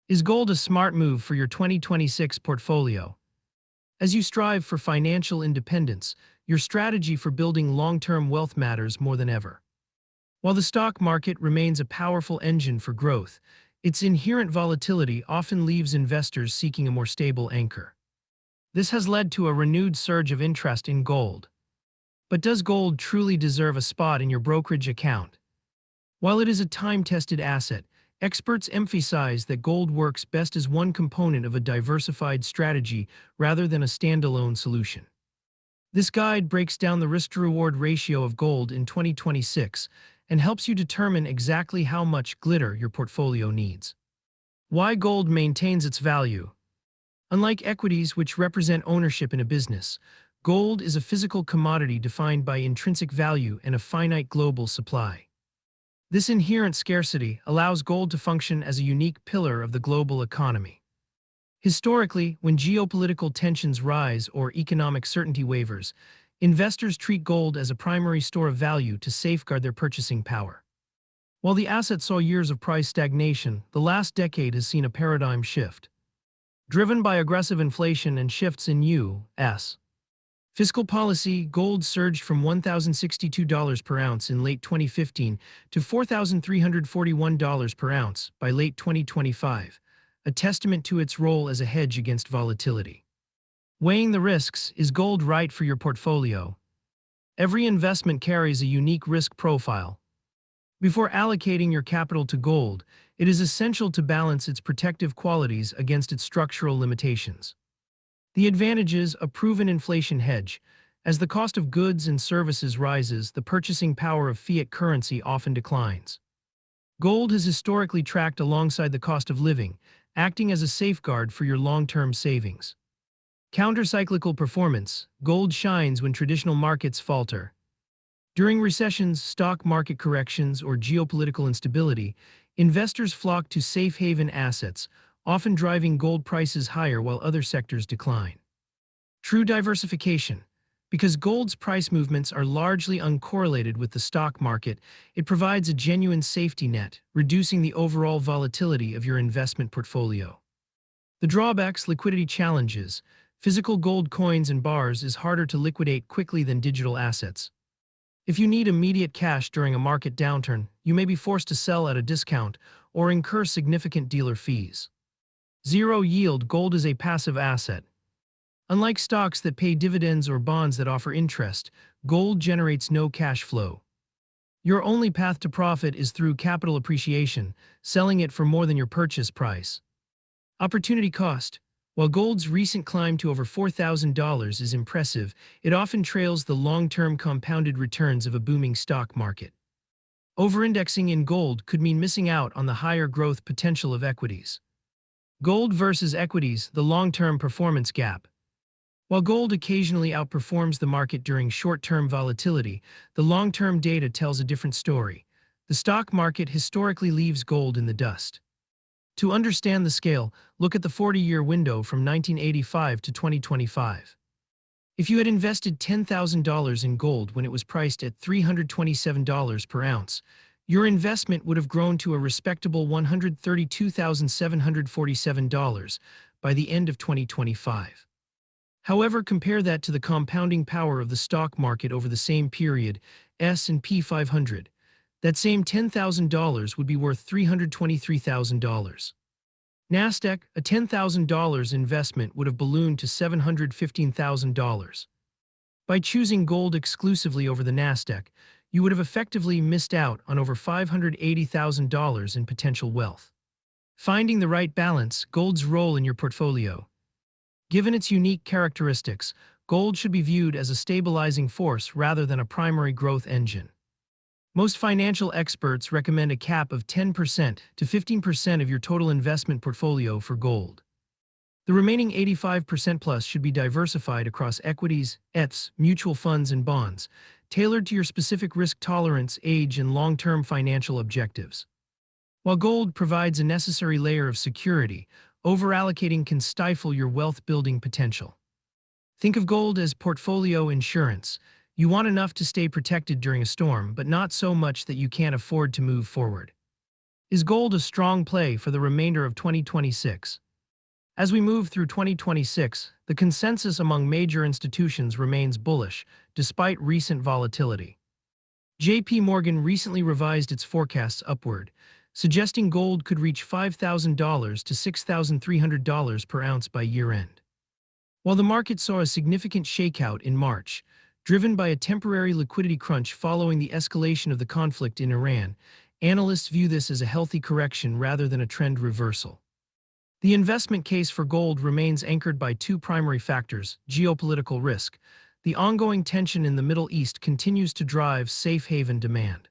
Is gold a smart move for your 2026 portfolio? As you strive for financial independence, your strategy for building long-term wealth matters more than ever. While the stock market remains a powerful engine for growth, its inherent volatility often leaves investors seeking a more stable anchor. This has led to a renewed surge of interest in gold. But does gold truly deserve a spot in your brokerage account? While it is a time-tested asset, experts emphasize that gold works best as one component of a diversified strategy rather than a standalone solution. This guide breaks down the risk-to-reward ratio of gold in 2026 and helps you determine exactly how much glitter your portfolio needs. Why gold maintains its value? Unlike equities, which represent ownership in a business, gold is a physical commodity defined by intrinsic value and a finite global supply. This inherent scarcity allows gold to function as a unique pillar of the global economy. Historically, when geopolitical tensions rise or economic certainty wavers, investors treat gold as a primary store of value to safeguard their purchasing power. While the asset saw years of price stagnation, the last decade has seen a paradigm shift. Driven by aggressive inflation and shifts in U.S. fiscal policy, gold surged from $1,062 per ounce in late 2015 to $4,341 per ounce by late 2025, a testament to its role as a hedge against volatility. Weighing the risks, is gold right for your portfolio? Every investment carries a unique risk profile. Before allocating your capital to gold, it is essential to balance its protective qualities against its structural limitations. The advantages: a proven inflation hedge. As the cost of goods and services rises, the purchasing power of fiat currency often declines. Gold has historically tracked alongside the cost of living, acting as a safeguard for your long-term savings. Countercyclical performance. Gold shines when traditional markets falter. During recessions, stock market corrections, or geopolitical instability, investors flock to safe haven assets, often driving gold prices higher while other sectors decline. True diversification. Because gold's price movements are largely uncorrelated with the stock market, it provides a genuine safety net, reducing the overall volatility of your investment portfolio. The drawbacks: liquidity challenges. Physical gold coins and bars is harder to liquidate quickly than digital assets. If you need immediate cash during a market downturn, you may be forced to sell at a discount or incur significant dealer fees. Zero yield. Gold is a passive asset. Unlike stocks that pay dividends or bonds that offer interest, gold generates no cash flow. Your only path to profit is through capital appreciation, selling it for more than your purchase price. Opportunity cost. While gold's recent climb to over $4,000 is impressive, it often trails the long-term compounded returns of a booming stock market. Over-indexing in gold could mean missing out on the higher growth potential of equities. Gold versus equities: the long-term performance gap. While gold occasionally outperforms the market during short-term volatility, the long-term data tells a different story. The stock market historically leaves gold in the dust. To understand the scale, look at the 40-year window from 1985 to 2025. If you had invested $10,000 in gold when it was priced at $327 per ounce, your investment would have grown to a respectable $132,747 by the end of 2025. However, compare that to the compounding power of the stock market over the same period, S&P 500. That same $10,000 would be worth $323,000. NASDAQ, a $10,000 investment would have ballooned to $715,000. By choosing gold exclusively over the NASDAQ, you would have effectively missed out on over $580,000 in potential wealth. Finding the right balance. Gold's role in your portfolio. Given its unique characteristics, gold should be viewed as a stabilizing force rather than a primary growth engine. Most financial experts recommend a cap of 10% to 15% of your total investment portfolio for gold. The remaining 85% plus should be diversified across equities, ETFs, mutual funds, and bonds, tailored to your specific risk tolerance, age, and long-term financial objectives. While gold provides a necessary layer of security, over-allocating can stifle your wealth-building potential. Think of gold as portfolio insurance. You want enough to stay protected during a storm, but not so much that you can't afford to move forward. Is gold a strong play for the remainder of 2026? As we move through 2026, the consensus among major institutions remains bullish, despite recent volatility. JP Morgan recently revised its forecasts upward, suggesting gold could reach $5,000 to $6,300 per ounce by year-end. While the market saw a significant shakeout in March, driven by a temporary liquidity crunch following the escalation of the conflict in Iran, analysts view this as a healthy correction rather than a trend reversal. The investment case for gold remains anchored by two primary factors: geopolitical risk. The ongoing tension in the Middle East continues to drive safe haven demand.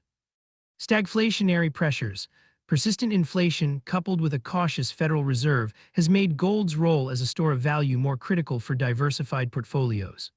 Stagflationary pressures, persistent inflation coupled with a cautious Federal Reserve has made gold's role as a store of value more critical for diversified portfolios.